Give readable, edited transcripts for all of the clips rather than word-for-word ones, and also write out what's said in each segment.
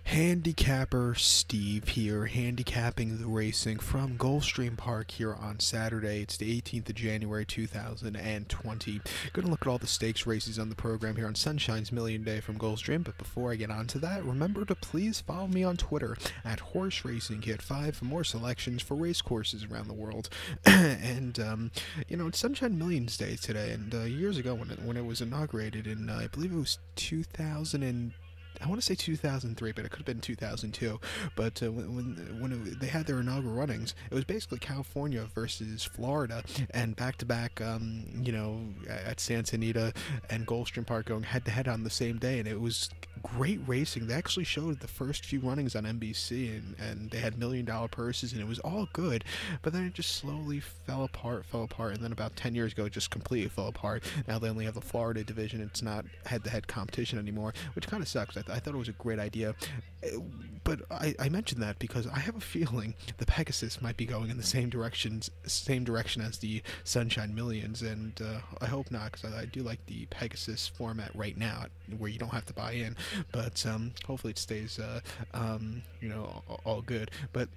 Handicapper Steve here, handicapping the racing from Gulfstream Park here on Saturday. It's the 18th of January 2020. Going to look at all the stakes races on the program here on Sunshine's Million Day from Gulfstream. But before I get on to that, remember to please follow me on Twitter at Horse Racing Kit 5 for more selections for race courses around the world. And it's Sunshine Millions Day today. And years ago when it was inaugurated in I believe it was 2000. I want to say 2003, but it could have been 2002. But they had their inaugural runnings, it was basically California versus Florida, and back-to-back, at Santa Anita and Gulfstream Park going head-to-head on the same day, and it was great racing. They actually showed the first few runnings on NBC, and they had $1 million purses, and it was all good, but then it just slowly fell apart, and then about 10 years ago, it just completely fell apart. Now they only have the Florida division. It's not head-to-head competition anymore, which kind of sucks. I thought it was a great idea, but I mentioned that because I have a feeling the Pegasus might be going in the same direction as the Sunshine Millions, and I hope not, because I do like the Pegasus format right now, where you don't have to buy in, but hopefully it stays all good. But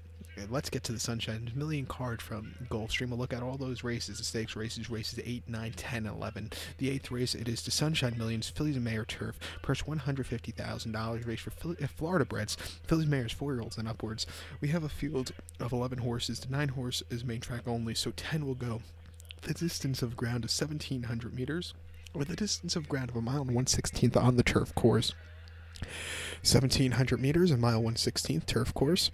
let's get to the Sunshine Million card from Gulfstream. We'll look at all those races, the stakes races 8, 9, 10, 11. The 8th race, it is the Sunshine Millions, Fillies and Mare Turf, purse $150,000, race for Florida breds, Fillies, Mares, 4-year-olds and upwards. We have a field of 11 horses. The 9 horse is main track only, so 10 will go. The distance of ground is 1,700 meters, with a distance of ground of 1 mile and 1/16 on the turf course. 1,700 meters, 1 mile 1/16 turf course.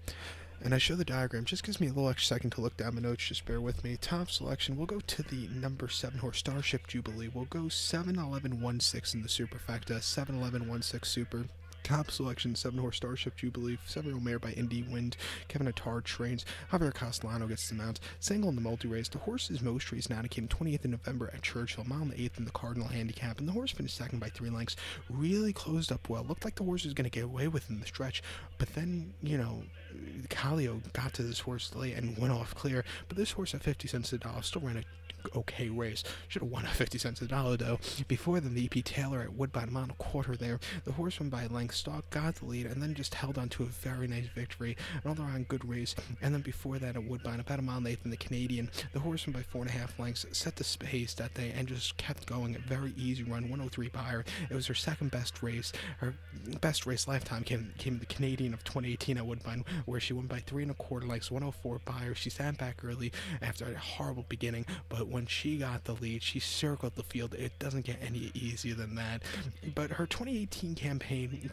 And I show the diagram, just gives me a little extra second to look down my notes, just bear with me. Top selection, we'll go to the number 7 horse, Starship Jubilee. We'll go 7-11-1-6 in the superfecta, 7-11-1-6 super. Top selection, 7 horse Starship Jubilee, 7-year-old mare by Indy Wind. Kevin Attard trains. Javier Castellano gets the mount. Single in the multi-race. The horse is most race now. It came 28th in November at Churchill, mile and 8th in the Cardinal Handicap, and the horse finished second by 3 lengths. Really closed up well. Looked like the horse was going to get away with in the stretch, but then, Calio got to this horse late and went off clear. But this horse at 50 cents a dollar still ran a okay race. Should have won at 50 cents a dollar though. Before then, the EP Taylor at Woodbine, mile and a quarter there. The horse won by a length. Stalk got the lead and then just held on to a very nice victory. An all-around good race. And then before that at Woodbine, about a mile and 8th in the Canadian, the horse won by 4.5 lengths. Set the pace that day and just kept going. A very easy run. 103 by her. It was her second best race. Her best race lifetime came the Canadian of 2018 at Woodbine, where she won by 3 1/4 lengths. 104 by her. She sat back early after a horrible beginning, but when she got the lead, she circled the field. It doesn't get any easier than that. But her 2019 campaign,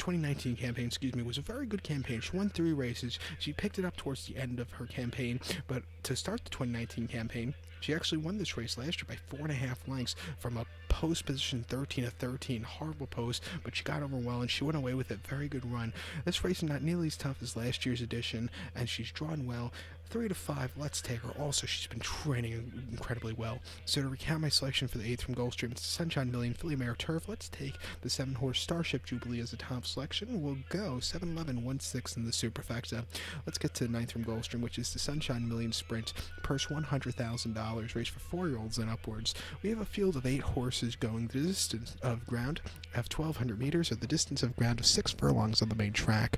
was a very good campaign. She won 3 races. She picked it up towards the end of her campaign, but to start the 2019 campaign, she actually won this race last year by 4.5 lengths from a post position 13 of 13. Horrible post, but she got over well and she went away with it. Very good run. This race is not nearly as tough as last year's edition, and she's drawn well. 3 to 5, let's take her. Also, she's been training incredibly well. So to recount my selection for the 8th from Gulfstream, it's the Sunshine Million, Filly Mare Turf. Let's take the 7 horse Starship Jubilee as a top selection. We'll go 7-11-1-6 in the superfecta. Let's get to the 9th from Gulfstream, which is the Sunshine Million Sprint. Purse $100,000, race for 4-year-olds and upwards. We have a field of 8 horses going the distance of ground of 1,200 meters, or the distance of ground of 6 furlongs on the main track.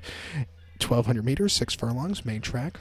1,200 meters, 6 furlongs, main track.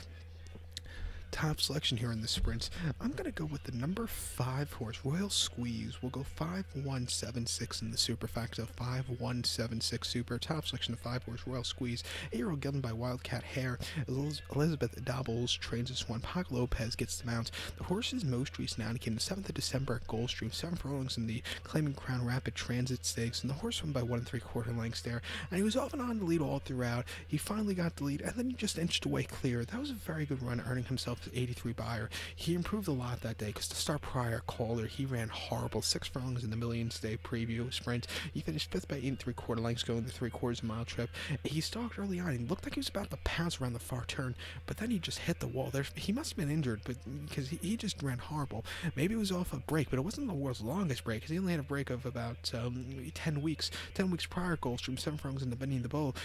Top selection here in the sprints. I'm going to go with the number 5 horse, Royal Squeeze. We'll go 5-1-7-6 in the superfecta, 5-1-7-6 super. Top selection of 5 horse, Royal Squeeze. 8-year-old given by Wildcat Hare. Elizabeth Doubles trains this one. Pac Lopez gets the mount. The horse's most recent outing came the 7th of December at Gulfstream. 7 furlongs in the Claiming Crown Rapid Transit Stakes, and the horse won by 1 3/4 lengths there. And he was off and on the lead all throughout. He finally got the lead, and then he just inched away clear. That was a very good run, earning himself 83 buyer. He improved a lot that day because to start prior, Calder, he ran horrible. 6 furlongs in the Millions Day preview sprint. He finished 5th by 8 3/4 lengths going the 3/4 mile trip. He stalked early on. He looked like he was about to pounce around the far turn, but then he just hit the wall. He must have been injured, but because he just ran horrible. Maybe it was off a break, but it wasn't the world's longest break because he only had a break of about 10 weeks. 10 weeks prior, Gulfstream, 7 furlongs in the Benny in the Bowl.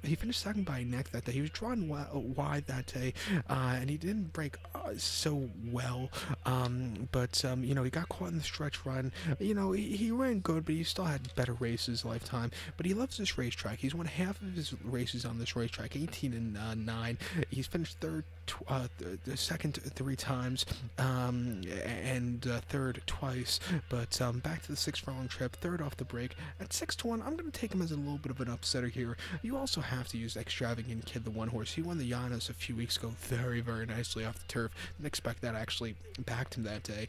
He finished second by a neck that day. He was drawn wide that day, and he didn't break break so well, but he got caught in the stretch run. He ran good, but he still had better races lifetime. But he loves this racetrack. He's won half of his races on this racetrack, 18 and 9. He's finished third, second 3 times, and third twice. But back to the 6 furlong trip, third off the break at 6-1. I'm going to take him as a little bit of an upsetter here. You also have to use Extravagant Kid, the one horse. He won the Llanos a few weeks ago very, very nicely off the turf. Didn't expect that. I actually backed him that day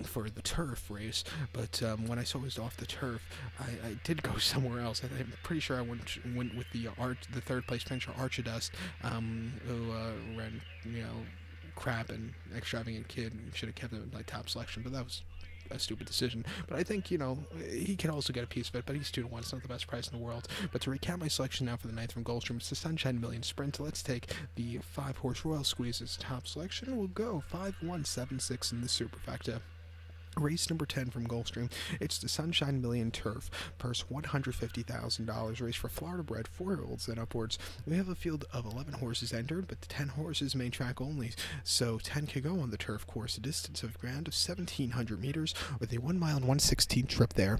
for the turf race, but when I saw it was off the turf, I did go somewhere else. I'm pretty sure I went with the third place finisher Archidust, who ran crap, and Extravagant Kid should have kept him in my top selection, but that was a stupid decision. But I think, he can also get a piece of it, but he's 2-1. It's not the best price in the world. But to recap my selection now for the 9th from Gulfstream, it's the Sunshine Million Sprint. Let's take the 5-horse Royal Squeeze as top selection. We'll go 5-1-7-6 in the superfecta. Race number 10 from Gulfstream. It's the Sunshine Million Turf. Purse $150,000. Race for Florida bred 4-year-olds and upwards. We have a field of 11 horses entered, but the 10 horses main track only. So 10 can go on the turf course. A distance of ground of 1,700 meters with a 1 mile and 1/16 trip there.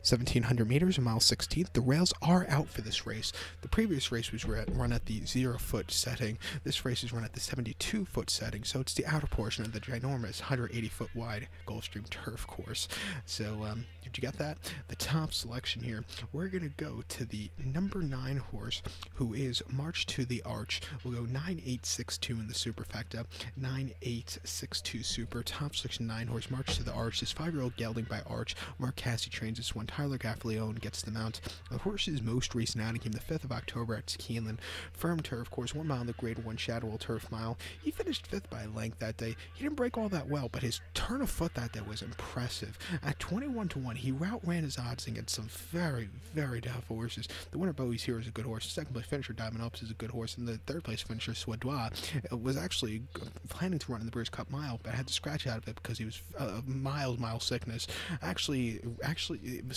1,700 meters, a mile 16th. The rails are out for this race. The previous race was run at the 0-foot setting. This race is run at the 72-foot setting, so it's the outer portion of the ginormous 180-foot wide Gulfstream turf course. So, did you get that? The top selection here, we're going to go to the number 9 horse, who is March to the Arch. We'll go 9-8-6-2 in the superfecta. 9-8-6-2 super. Top selection 9 horse, March to the Arch. This 5-year-old gelding by Arch. Mark Cassidy trains this one. Tyler Gaffalione gets the mount. The horse's most recent outing came the 5th of October at Keeneland. Firm turf course, 1 mile in the grade 1 Shadowell turf mile. He finished 5th by length that day. He didn't break all that well, but his turn of foot that day was impressive. At 21-1, he outran his odds against some very, very doubtful horses. The winner, Bowie's Hero, is a good horse. The second place finisher, Diamond Ups, is a good horse. And the third place finisher, Swadois, was actually planning to run in the British Cup Mile, but had to scratch out of it because he was mild sickness. Actually,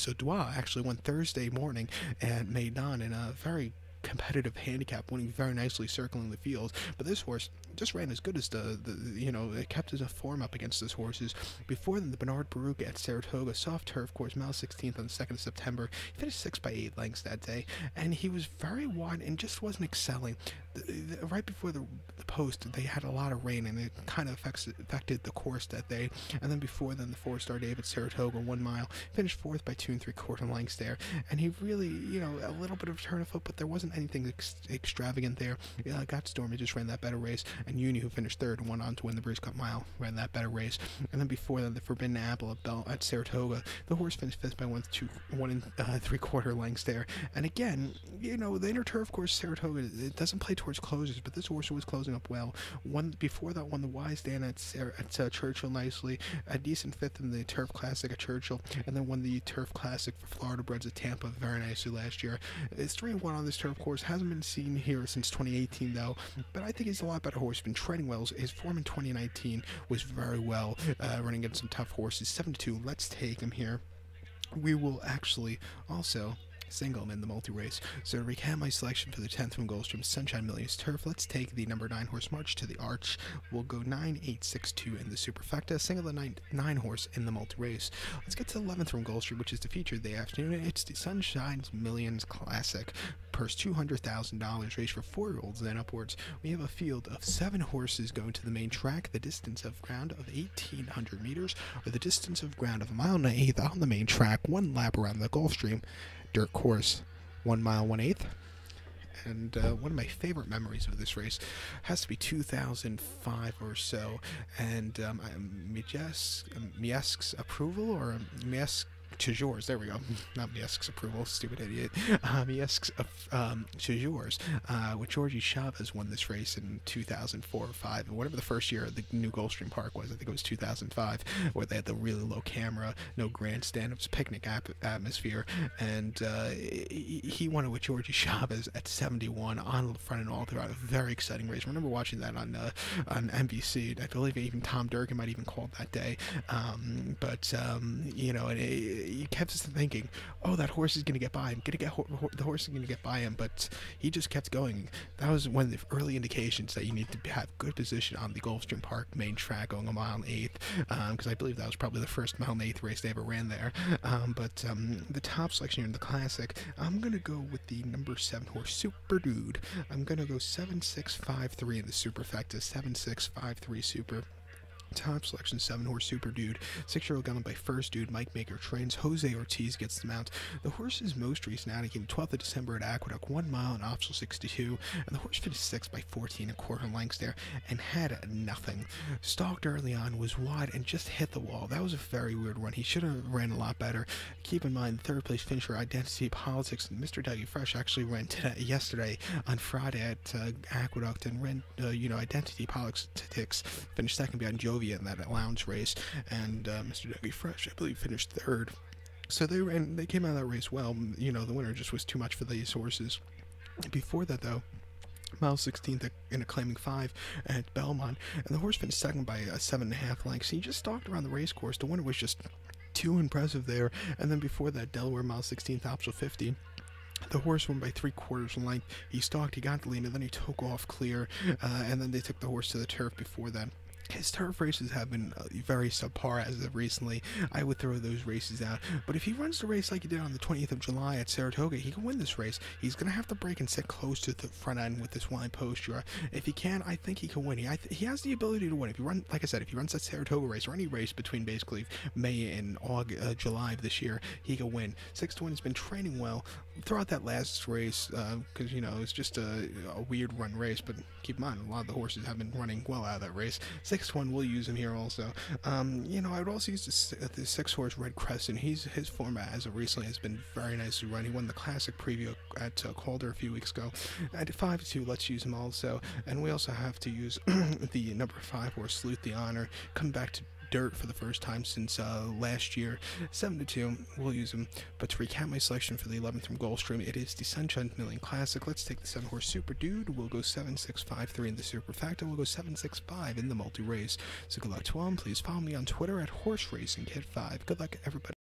Swadois actually won Thursday morning and made on in a very competitive handicap, winning very nicely, circling the field. But this horse just ran as good as it kept his form up against his horses. Before them, the Bernard Baruch at Saratoga, soft turf course, mile 16th on the 2nd of September. He finished 6 by 8 lengths that day, and he was very wide and just wasn't excelling. Right before the post, they had a lot of rain, and it kind of affected the course that day. And then before then, the 4-star David Saratoga, 1 mile, finished 4th by 2 3/4 lengths there. And he really, a little bit of turn of foot, but there wasn't anything extravagant there. Got Stormy just ran that better race, and Uni, who finished 3rd and went on to win the British Cup Mile, ran that better race. And then before then, the Forbidden Apple at Saratoga, the horse finished 5th by 1 3/4 lengths there. And again, the inner turf course, Saratoga, it doesn't play towards closers, but this horse was closing up well. Before that, won the Wise Dan at Churchill nicely, a decent 5th in the Turf Classic at Churchill, and then won the Turf Classic for Florida Breds at Tampa very nicely last year. It's 3-1 on this turf course. Hasn't been seen here since 2018 though, but I think he's a lot better horse. Been treading well. His form in 2019 was very well, running against some tough horses. 7-2. Let's take him here. We will actually also single him in the multi-race. So to recap my selection for the 10th from Gulfstream, Sunshine Million's Turf, let's take the number 9 horse, March to the Arch. We'll go 9-8-6-2 in the superfecta, single the 9 horse in the multi-race. Let's get to the 11th from Gulfstream, which is the feature of the afternoon. It's the Sunshine Millions Classic. Purse $200,000, race for 4-year-olds and upwards. We have a field of 7 horses going to the main track, the distance of ground of 1,800 meters, or the distance of ground of 1 mile and 1/8 on the main track, 1 lap around the Gulfstream dirt course, 1 mile 1/8. And one of my favorite memories of this race has to be 2005 or so, and Miesk's approval, or Miesk Toujours, there we go, not Miesk's approval, stupid idiot, Miesk's Toujours, with Georgie Chavez won this race in 2004 or 5, and whatever the first year the new Gulfstream Park was, I think it was 2005, where they had the really low camera, no grandstand, it was picnic atmosphere, and he won it with Georgie Chavez at 71 on the front and all throughout. A very exciting race. I remember watching that on NBC. I believe even Tom Durkin might even call it that day, but he kept thinking, oh, that horse is gonna get by him, the horse is gonna get by him, but he just kept going. That was one of the early indications that you need to have good position on the Gulfstream Park main track, going a mile and eighth, because I believe that was probably the first mile and eighth race they ever ran there. But the top selection here in the Classic, I'm gonna go with the number 7 horse, Super Dude. I'm gonna go 7653 in the superfecta, 7653 super. Top selection, 7 horse Super Dude. 6-year-old gunman by First Dude. Mike Maker trains. Jose Ortiz gets the mount. The horse's most recent outing came 12th of December at Aqueduct, 1 mile and optional 62, and the horse finished 6th by 14 1/4 lengths there and had nothing. Stalked early on, was wide, and just hit the wall. That was a very weird run. He should have ran a lot better. Keep in mind, third place finisher, Identity Politics, and Mr. Dougie Fresh actually ran yesterday on Friday at Aqueduct and ran, Identity Politics, finished second behind Joe in that lounge race, and Mr. Dougie Fresh, I believe, finished third. So they came out of that race well. The winner just was too much for these horses. Before that, though, mile 16th in a claiming 5 at Belmont, and the horse finished second by 7.5 lengths. He just stalked around the race course. The winner was just too impressive there. And then before that, Delaware, mile 16th, optional 50. The horse won by 3/4 length. He stalked, he got the lead, and then he took off clear, and then they took the horse to the turf before that. His turf races have been very subpar as of recently. I would throw those races out. But if he runs the race like he did on the 20th of July at Saratoga, he can win this race. He's going to have to break and sit close to the front end with this wide posture. If he can, I think he can win. He has the ability to win. If he runs, like I said, if he runs that Saratoga race or any race between basically May and July of this year, he can win. 6-1 has been training well throughout that last race because, it's just a weird run race. But keep in mind, a lot of the horses have been running well out of that race. 6-1, we'll use him here also. I would also use the 6-horse Red Crescent. His form as of recently has been very nice to run. He won the Classic preview at Calder a few weeks ago. At 5-2, let's use him also. And we also have to use the number 5 horse, Salute the Honor, come back to dirt for the first time since last year. 7-2, we'll use him. But to recap my selection for the 11th from Gulfstream, it is the Sunshine Million Classic. Let's take the 7 horse Super Dude. We'll go 7-6-5-3 in the superfecta. We'll go 7-6-5 in the multi-race. So good luck to all. Please follow me on Twitter at HorseRacingKid5. Good luck, everybody.